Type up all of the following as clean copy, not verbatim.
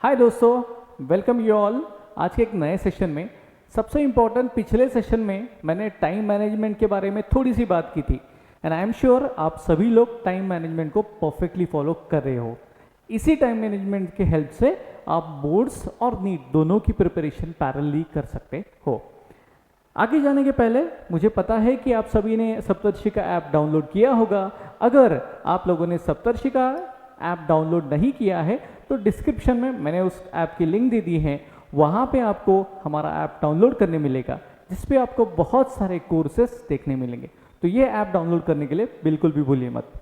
हाय दोस्तों, welcome you all. आज के एक नए सेशन में सबसे इम्पोर्टेंट, पिछले सेशन में मैंने टाइम मैनेजमेंट के बारे में थोड़ी सी बात की थी एंड आई एम श्योर आप सभी लोग टाइम मैनेजमेंट को परफेक्टली फॉलो कर रहे हो। इसी टाइम मैनेजमेंट के हेल्प से आप बोर्ड्स और नीट दोनों की प्रिपरेशन पैरेलली कर सकते हो। आगे जाने के पहले मुझे पता है कि आप सभी ने सप्तर्षि का ऐप डाउनलोड किया होगा। अगर आप लोगों ने सप्तर्षि का ऐप डाउनलोड नहीं किया है तो डिस्क्रिप्शन में मैंने उस ऐप की लिंक दे दी है, वहाँ पे आपको हमारा ऐप डाउनलोड करने मिलेगा जिस पे आपको बहुत सारे कोर्सेस देखने मिलेंगे। तो ये ऐप डाउनलोड करने के लिए बिल्कुल भी भूलिए मत।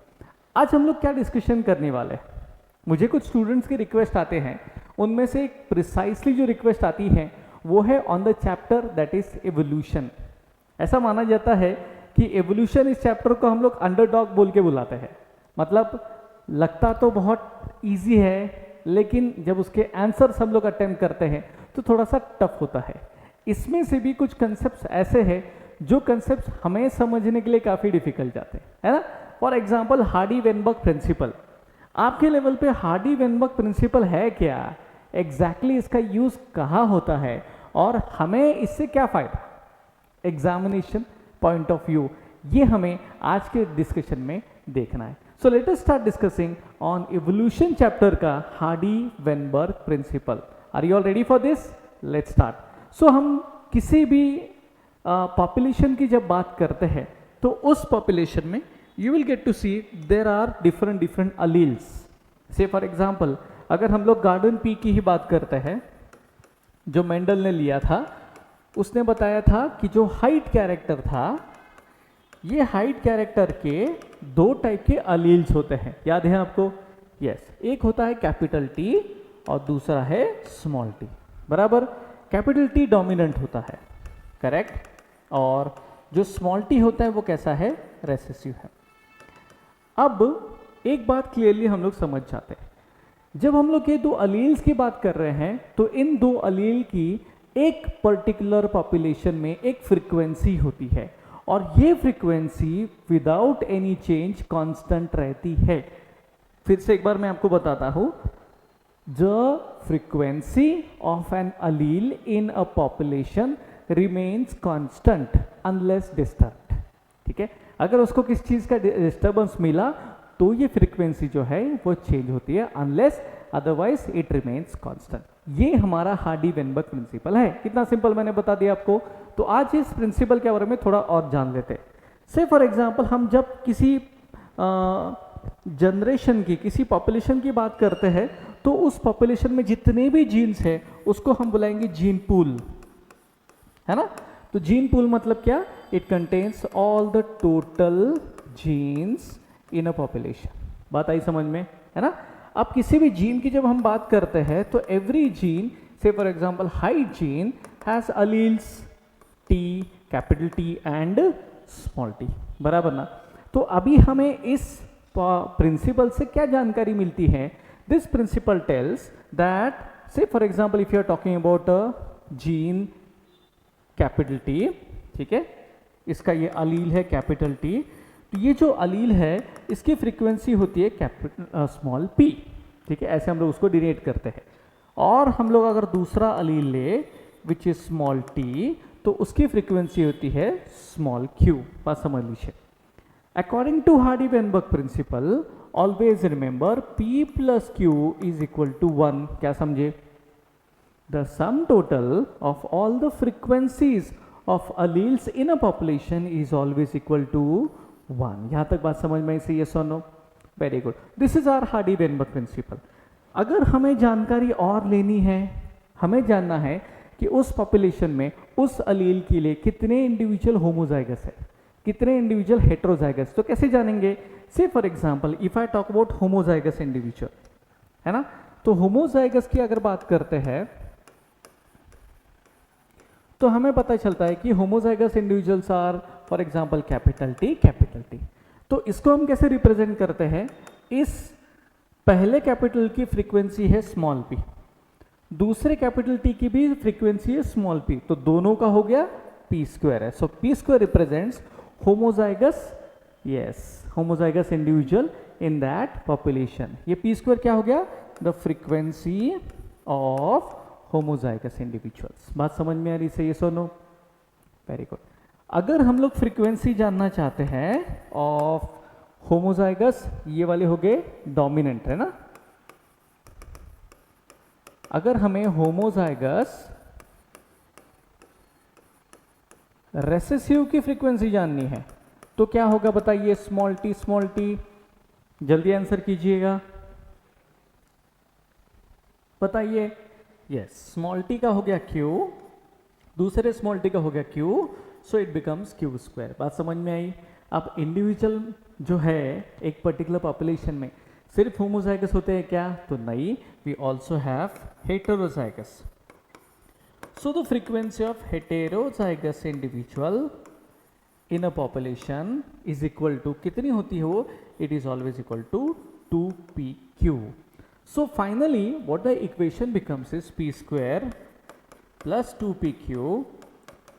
आज हम लोग क्या डिस्कशन करने वाले हैं, मुझे कुछ स्टूडेंट्स के रिक्वेस्ट आते हैं, उनमें से एक प्रिसाइसली जो रिक्वेस्ट आती है वो है on the chapter that is evolution. ऐसा माना जाता है कि एवोल्यूशन इस चैप्टर को हम लोग अंडरडॉग बोल के बुलाते हैं। मतलब लगता तो बहुत इजी है लेकिन जब उसके आंसर्स हम लोग अटेम्प्ट करते हैं तो थोड़ा सा टफ होता है। इसमें से भी कुछ कंसेप्ट्स ऐसे हैं जो कंसेप्ट्स हमें समझने के लिए काफ़ी डिफिकल्ट जाते हैं, है ना। For example Hardy Weinberg principle. आपके लेवल पे हार्डी-वेनबर्ग प्रिंसिपल है क्या, एग्जैक्टली इसका यूज़ कहाँ होता है और हमें इससे क्या फ़ायदा, एग्जामिनेशन पॉइंट ऑफ व्यू, ये हमें आज के डिस्कशन में देखना है। So let us start discussing on evolution chapter का Hardy Weinberg principle. Are you all ready for this? Let's start. So हम किसी भी पॉपुलेशन की जब बात करते हैं तो उस पॉपुलेशन में you will get to see there are different alleles. Say for example अगर हम लोग गार्डन पी की ही बात करते हैं, जो मेंडल ने लिया था, उसने बताया था कि जो हाइट कैरेक्टर था, ये हाइट कैरेक्टर के दो टाइप के अलील्स होते हैं, याद है आपको? यस, एक होता है कैपिटल टी और दूसरा है स्मॉल टी, बराबर। कैपिटल टी डोमिनेंट होता है, करेक्ट, और जो स्मॉल टी होता है वो कैसा है, रेसेसिव है। अब एक बात क्लियरली हम लोग समझ जाते हैं, जब हम लोग ये दो अलील्स की बात कर रहे हैं तो इन दो अलील की एक पर्टिकुलर पॉपुलेशन में एक फ्रीक्वेंसी होती है और ये frequency without any change constant रहती है। फिर से एक बार मैं आपको बताता हूं, the frequency of an allele in a population remains constant unless disturbed. ठीक है, अगर उसको किस चीज का डिस्टर्बेंस मिला तो ये फ्रीक्वेंसी जो है वो चेंज होती है, unless otherwise it remains constant. ये हमारा हार्डी-वेनबर्ग प्रिंसिपल है। कितना सिंपल मैंने बता दिया आपको। तो आज इस प्रिंसिपल के बारे में थोड़ा और जान लेते हैं। से फॉर एग्जांपल हम जब किसी जनरेशन की, किसी पॉपुलेशन की बात करते हैं तो उस पॉपुलेशन में जितने भी जीन्स हैं उसको हम बुलाएंगे जीन पूल, है ना। तो जीन पूल मतलब क्या, it contains all the total genes in a population. बात आई समझ में, है ना। अब किसी भी जीन की जब हम बात करते हैं तो एवरी जीन, से for example height gene has alleles T, capital T and small T, बराबर ना। तो अभी हमें इस प्रिंसिपल से क्या जानकारी मिलती है, this principle tells that, say for example if you are talking about a gene capital T, ठीक है, इसका ये अलील है कैपिटल टी, तो ये जो अलील है इसकी फ्रीक्वेंसी होती है कैपिटल स्मॉल पी, ठीक है, ऐसे हम लोग उसको डिनोट करते हैं। और हम लोग अगर दूसरा अलील ले विच इज स्मॉल टी, तो उसकी फ्रीक्वेंसी होती है स्मॉल क्यू। बात समझ लीजिए। According to Hardy Weinberg principle always remember P plus Q is equal to 1। क्या समझे, the sum total of all the frequencies of alleles in a population is always equal to 1। यहां तक बात समझ में आई? यस और no? Very good, this is our Hardy Weinberg principle. अगर हमें जानकारी और लेनी है, हमें जानना है कि उस पॉपुलेशन में उस अलील के लिए कितने इंडिविजुअल होमोजाइगस है, कितने इंडिविजुअल हेट्रोजाइगस, तो कैसे जानेंगे? से for example if I talk about homozygous individual, है ना, तो होमोजाइगस की अगर बात करते हैं तो हमें पता चलता है कि homozygous individuals are for example capital T, capital T. तो इसको हम कैसे रिप्रेजेंट करते हैं, इस पहले कैपिटल की फ्रीक्वेंसी है स्मॉल पी, दूसरे कैपिटल टी की भी फ्रीक्वेंसी है स्मॉल पी, तो दोनों का हो गया पी स्क्वायर है। So p square represents homozygous, yes, homozygous individual in that population. ये पी स्क्वायर क्या हो गया, the frequency of homozygous individuals. बात समझ में आ रही है? ये सुनो, वेरी गुड। अगर हम लोग फ्रीक्वेंसी जानना चाहते हैं ऑफ होमोजाइगस, ये वाले हो गए डोमिनेंट, है ना। अगर हमें होमोजाइगस रेसेसिव की फ्रीक्वेंसी जाननी है तो क्या होगा बताइए? स्मॉल टी, जल्दी आंसर कीजिएगा, बताइए। यस, स्मॉल टी का हो गया क्यू, दूसरे स्मॉल टी का हो गया Q, so it becomes Q square. बात समझ में आई? अब इंडिविजुअल जो है एक पर्टिकुलर पॉपुलेशन में सिर्फ होमोजाइगस होते हैं क्या? तो नहीं, we also have heterozygous. So the frequency of heterozygous individual in a population is equal to कितनी होती है वो? It is always equal to 2pq. So finally what the equation becomes is p square plus 2pq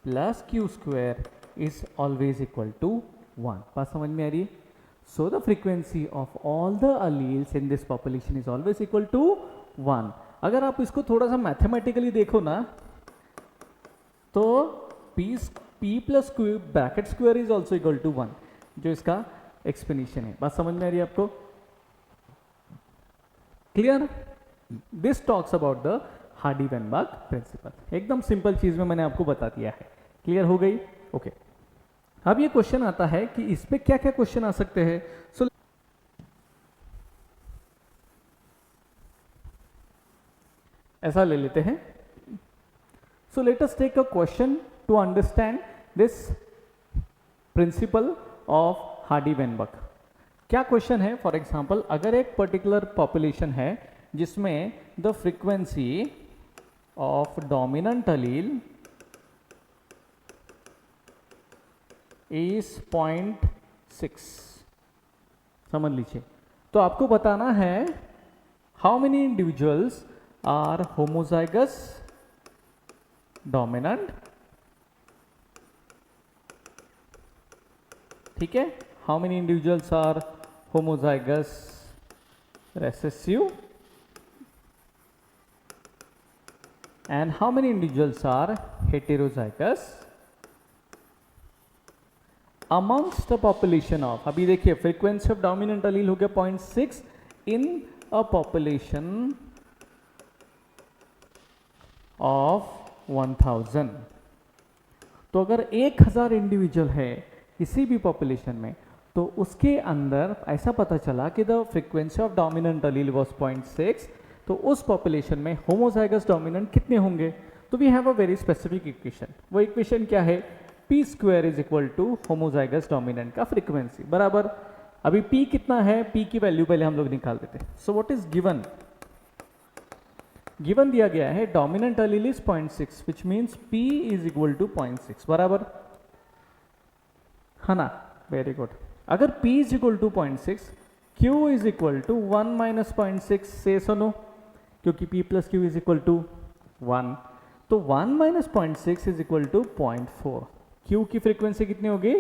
plus q square is always equal to 1. बात समझ में आ रही है? So the frequency of all the alleles in this population is always equal to 1. अगर आप इसको थोड़ा सा मैथमेटिकली देखो ना तो p plus Q bracket square is also equal to 1, जो इसका एक्सप्लेनेशन है। बात समझ में आ रही है आपको? Clear? This talks about the Hardy Weinberg principle. एकदम सिंपल चीज में मैंने आपको बता दिया है। क्लियर हो गई? ओके। अब ये क्वेश्चन आता है कि इस पे क्या क्या क्वेश्चन आ सकते हैं। सो ऐसा ले लेते हैं। So let us take a question to understand this principle of Hardy Weinberg. क्या क्वेश्चन है? फॉर एग्जाम्पल, अगर एक पर्टिकुलर पॉपुलेशन है जिसमें the frequency of dominant allele is 0.6, समझ लीजिए, तो आपको बताना है how many individuals are homozygous dominant, ठीक है, how many individuals are homozygous recessive and how many individuals are heterozygous amongst the population of, अभी देखिए frequency of dominant allele हो गया 0.6 in a population of 1000। तो अगर 1000 इंडिविजुअल है किसी भी पॉपुलेशन में तो उसके अंदर ऐसा पता चला कि the frequency of dominant Aleel was 0.6, तो उस पॉपुलेशन में होमोजाइगस डोमिनेंट कितने होंगे? तो we have a very specific equation. वो इक्वेशन क्या है? P square is equal to homozygous dominant का फ्रीक्वेंसी बराबर। अभी पी कितना है? पी की वैल्यू पहले हम लोग निकाल देते हैं। So what is given? Given दिया गया है dominant allele is 0.6 which means P is equal to 0.6 बराबर, है ना? Very good. अगर p is equal to 0.6, q is equal to 1 minus 0.6 से सुनो, क्योंकि p plus q is equal to 1, तो 1 minus 0.6 is equal to 0.4। q की frequency कितनी होगी?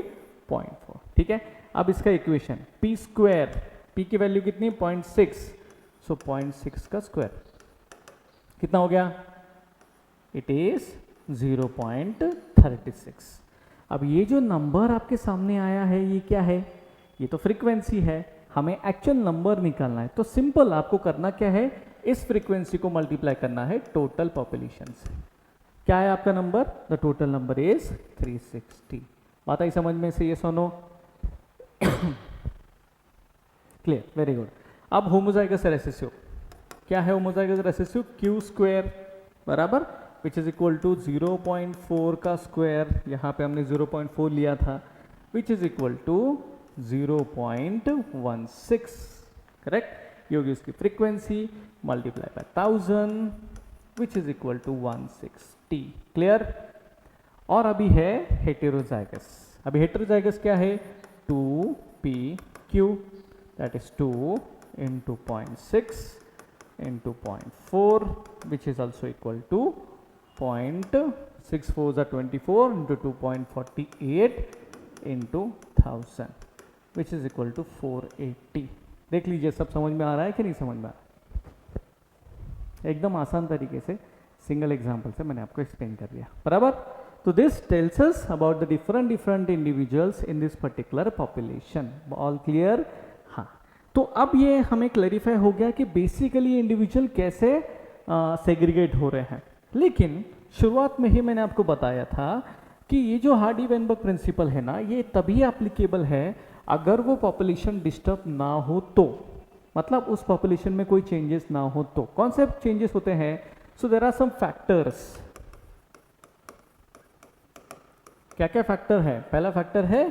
0.4, ठीक है। अब इसका इक्वेशन p स्क्वायर, p की वैल्यू कितनी? 0.6, सो 0.6 का स्क्वायर कितना हो गया? It is 0.36। अब ये जो नंबर आपके सामने आया है ये क्या है? ये तो फ्रीक्वेंसी है, हमें एक्चुअल नंबर निकालना है। तो सिंपल आपको करना क्या है? इस फ्रीक्वेंसी को मल्टीप्लाई करना है टोटल पॉपुलेशन से। क्या है आपका number? The total number is 360। बात आई समझ में से? ये सुनो, क्लियर? Very good. अब होमोजाइगस रेसेसिव क्या है? होमोजाइगस रेसेसिव क्यू स्क्वायर बराबर विच इज इक्वल टू 0.4 का स्क्वायर, यहाँ पे हमने 0.4 लिया था, which is equal to 0.16, correct? ये होगी उसकी frequency multiply by 1000 which is equal to 160। Clear? और अभी है हेटेरोजाइगस। अभी हेटेरोजाइगस क्या है? 2pq, that is 2 into 0.6 into 0.4 which is also equal to 0.64 are 24 into 2.48 into 1000 which is equal to 480। देख लीजिए सब समझ में आ रहा है कि नहीं समझ में आ रहा है? एकदम आसान तरीके से सिंगल एग्जांपल से मैंने आपको एक्सप्लेन कर दिया, बराबर। तो this tells us about the different individuals in this particular population. All clear? हाँ, तो अब ये हमें क्लैरिफाई हो गया कि बेसिकली इंडिविजुअल कैसे सेग्रीगेट हो रहे हैं। लेकिन शुरुआत में ही मैंने आपको बताया था कि ये जो हार्डी-वेनबर्ग प्रिंसिपल है ना, ये तभी एप्लीकेबल है अगर वो पॉपुलेशन डिस्टर्ब ना हो तो, मतलब उस पॉपुलेशन में कोई चेंजेस ना हो तो। कौन से चेंजेस होते हैं? So there are some factors. क्या क्या फैक्टर है? पहला फैक्टर है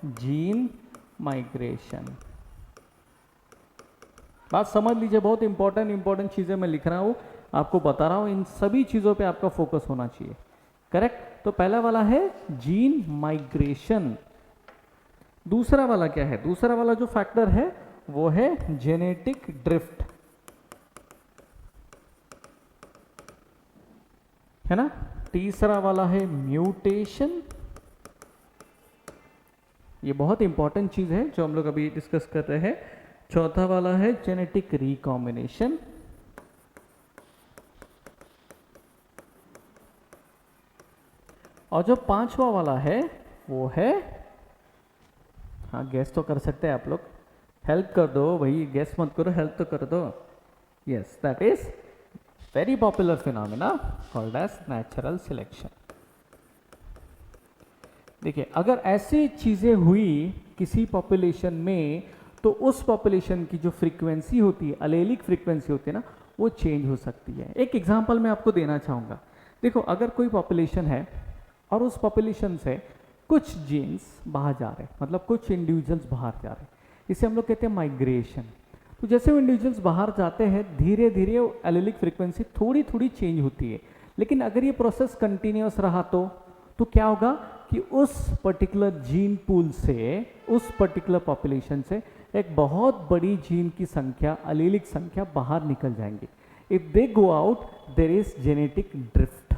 जीन माइग्रेशन। बात समझ लीजिए, बहुत इंपॉर्टेंट चीजें मैं लिख रहा हूं, आपको बता रहा हूं, इन सभी चीजों पे आपका फोकस होना चाहिए, करेक्ट। तो पहला वाला है जीन माइग्रेशन। दूसरा वाला क्या है? दूसरा वाला जो फैक्टर है वो है जेनेटिक ड्रिफ्ट, है ना। तीसरा वाला है म्यूटेशन, ये बहुत इंपॉर्टेंट चीज है जो हम लोग अभी डिस्कस कर रहे हैं। चौथा वाला है जेनेटिक रिकॉम्बिनेशन, और जो पांचवा वाला है वो है, हाँ गैस तो कर सकते हैं आप लोग, हेल्प कर दो भाई, गैस मत करो, हेल्प तो कर दो। Yes, that is very popular phenomena called as natural selection. देखिए, अगर ऐसी चीजें हुई किसी पॉपुलेशन में तो उस पॉपुलेशन की जो फ्रीक्वेंसी होती है, अलेलिक फ्रीक्वेंसी होती है ना, वो चेंज हो सकती है। एक एग्जांपल मैं आपको देना चाहूँगा। देखो, अगर कोई पॉपुलेशन है और उस पॉपुलेशन से कुछ जीन्स बाहर जा रहे हैं, मतलब कुछ इंडिविजुअल्स बाहर जा रहे हैं, इसे हम लोग कहते हैं माइग्रेशन। तो जैसे वो इंडिविजुअल्स बाहर जाते हैं, धीरे धीरे एलेलिक फ्रीक्वेंसी थोड़ी थोड़ी चेंज होती है। लेकिन अगर ये प्रोसेस कंटिन्यूस रहा तो क्या होगा कि उस पर्टिकुलर जीन पूल से, उस पर्टिकुलर पॉपुलेशन से एक बहुत बड़ी जीन की संख्या, अलेलिक संख्या बाहर निकल जाएंगी। If they go out there is genetic drift.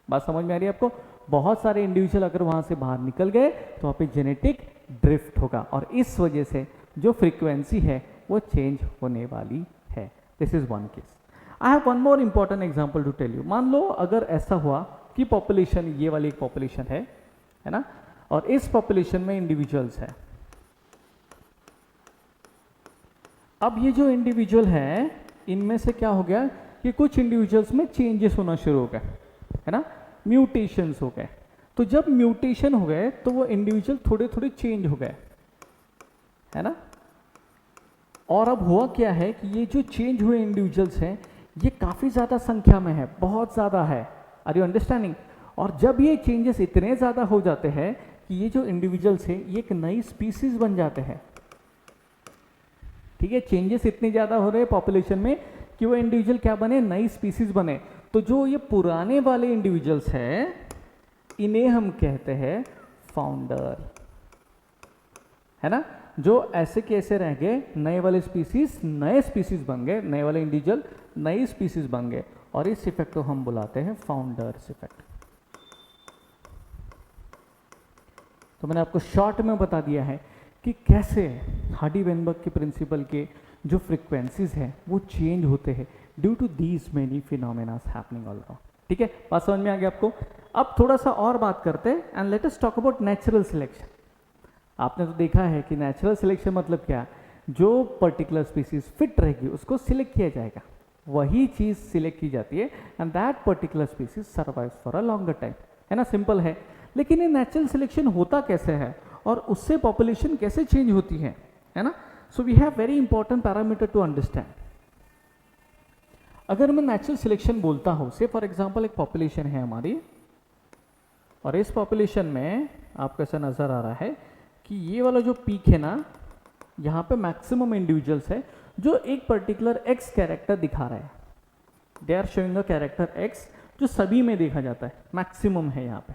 बात समझ में आ रही है आपको? बहुत सारे इंडिविजुअल अगर वहां से बाहर निकल गए तो वहां पे जेनेटिक ड्रिफ्ट होगा, और इस वजह से जो फ्रीक्वेंसी है वो चेंज होने वाली है। This is one case. I have one more important example to tell you. मान लो अगर ऐसा हुआ कि पॉपुलेशन, ये वाली एक पॉपुलेशन है ना, और इस पॉपुलेशन में इंडिविजुअल्स है। अब ये जो इंडिविजुअल है, इनमें से क्या हो गया कि कुछ इंडिविजुअल्स में चेंजेस होना शुरू हो गए, है ना, म्यूटेशंस हो गए। तो जब म्यूटेशन हो गए तो वो इंडिविजुअल थोड़े थोड़े चेंज हो गए, है ना। और अब हुआ क्या है कि ये जो चेंज हुए इंडिविजुअल्स हैं, ये काफी ज्यादा संख्या में है, बहुत ज्यादा है। Are you understanding? और जब ये चेंजेस इतने ज्यादा हो जाते हैं कि ये जो इंडिविजुअल्स हैं ये एक नई स्पीसीज बन जाते हैं, ठीक है। चेंजेस इतने ज्यादा हो रहे हैं पॉपुलेशन में कि वो इंडिविजुअल क्या बने, नई स्पीसीज बने। तो जो ये पुराने वाले इंडिविजुअल्स हैं, इन्हें हम कहते हैं फाउंडर, है ना। जो ऐसे कैसे रह गए, नए वाले स्पीसीज नए स्पीसीज बन गए, नए वाले इंडिविजुअल नई स्पीसीज बन गए, और इस इफेक्ट को हम बुलाते हैं फाउंडर्स इफेक्ट। तो मैंने आपको शॉर्ट में बता दिया है कि कैसे हार्डी-वेनबर्ग के प्रिंसिपल के जो फ्रीक्वेंसीज हैं वो चेंज होते हैं due to these many phenomenas happening all around. ठीक है, बात समझ में आ गया आपको? अब थोड़ा सा और बात करते हैं, and let us talk about natural selection. आपने तो देखा है कि नेचुरल सिलेक्शन मतलब क्या, जो पर्टिकुलर स्पीसीज फिट रहेगी उसको सिलेक्ट किया जाएगा, वही चीज सिलेक्ट की जाती है, and that particular species survives for a longer time, है ना। सिंपल है। लेकिन ये नेचुरल सिलेक्शन होता कैसे है और उससे पॉपुलेशन कैसे चेंज होती है ना। So we have very important parameter to understand. अगर मैं नेचुरल सिलेक्शन बोलता हूं, से फॉर एग्जांपल एक पॉपुलेशन है हमारी, और इस पॉपुलेशन में आपको ऐसा नजर आ रहा है कि ये वाला जो पीक है ना, यहाँ पे मैक्सिमम इंडिविजुअल्स है जो एक पर्टिकुलर एक्स कैरेक्टर दिखा रहा है। They are showing a character X जो सभी में देखा जाता है, मैक्सिमम है यहाँ पे,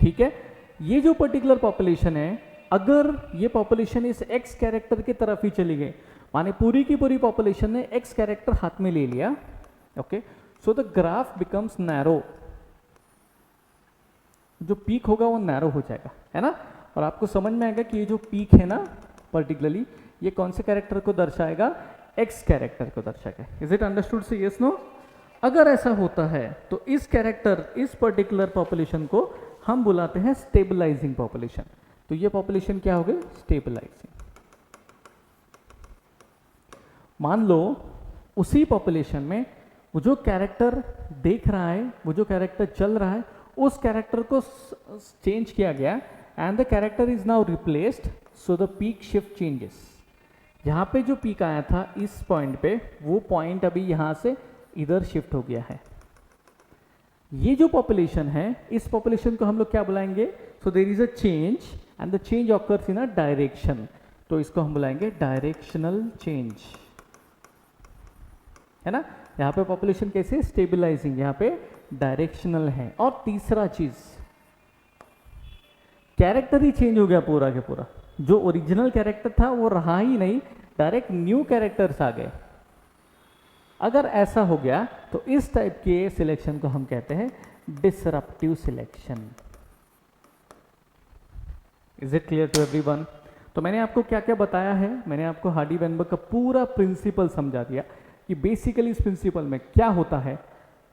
ठीक है। ये जो पर्टिकुलर पॉपुलेशन है, अगर ये पॉपुलेशन इस एक्स कैरेक्टर की तरफ ही चली गई, माने पूरी की पूरी पॉपुलेशन ने एक्स कैरेक्टर हाथ में ले लिया, okay, so the graph becomes narrow, जो पीक होगा वो नैरो हो जाएगा, है ना। और आपको समझ में आएगा कि ये जो पीक है ना पर्टिकुलरली, ये कौन से कैरेक्टर को दर्शाएगा, एक्स कैरेक्टर को दर्शा के। इज इट अंडरस्टूड से यस नो? अगर ऐसा होता है तो इस कैरेक्टर, इस पर्टिकुलर पॉपुलेशन को हम बुलाते हैं स्टेबलाइजिंग पॉपुलेशन। तो ये पॉपुलेशन क्या हो गई? स्टेबलाइजिंग। मान लो उसी पॉपुलेशन में वो जो कैरेक्टर देख रहा है, वो जो कैरेक्टर चल रहा है, उस कैरेक्टर को चेंज किया गया and the character is now replaced, so the peak shift changes. यहाँ पे जो पीक आया था इस पॉइंट पे, वो पॉइंट अभी यहाँ से इधर शिफ्ट हो गया है। ये जो पॉपुलेशन है, इस पॉपुलेशन को हम लोग क्या बुलाएंगे? So there is a change and the change occurs in a direction, तो इसको हम बुलाएंगे डायरेक्शनल चेंज, है ना। यहाँ पे पॉपुलेशन कैसे? स्टेबलाइजिंग, यहाँ पे डायरेक्शनल है। और तीसरा चीज, कैरेक्टर ही चेंज हो गया पूरा के पूरा। जो ओरिजिनल कैरेक्टर था वो रहा ही नहीं, डायरेक्ट न्यू कैरेक्टर्स आ गए। अगर ऐसा हो गया तो इस टाइप के सिलेक्शन को हम कहते हैं disruptive selection. Is it clear to everyone? तो मैंने आपको क्या क्या बताया है, मैंने आपको हार्डी-वेनबर्ग का पूरा प्रिंसिपल समझा दिया कि बेसिकली इस प्रिंसिपल में क्या होता है।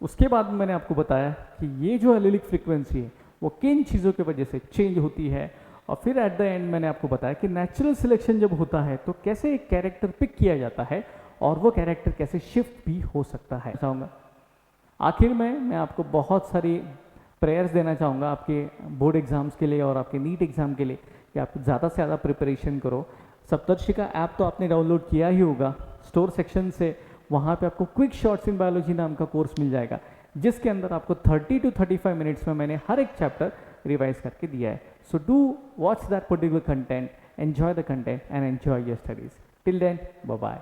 उसके बाद मैंने आपको बताया कि ये जो एलिलिक फ्रीक्वेंसी है वो किन चीज़ों की वजह से चेंज होती है, और फिर एट द एंड मैंने आपको बताया कि नेचुरल सिलेक्शन जब होता है तो कैसे एक कैरेक्टर पिक किया जाता है और वो कैरेक्टर कैसे शिफ्ट भी हो सकता है। चाहूँगा आखिर में मैं आपको बहुत सारी प्रेयर्स देना चाहूँगा आपके बोर्ड एग्जाम्स के लिए और आपके नीट एग्जाम के लिए कि आप ज़्यादा से ज़्यादा प्रिपरेशन करो। सप्तर्षिका ऐप तो आपने डाउनलोड किया ही होगा, स्टोर सेक्शन से वहाँ पे आपको क्विक शॉर्ट्स इन बायोलॉजी नाम का कोर्स मिल जाएगा, जिसके अंदर आपको 30 to 35 मिनट्स में मैंने हर एक चैप्टर रिवाइज करके दिया है। So do watch that particular content, enjoy the content and enjoy your studies. Till then, bye bye.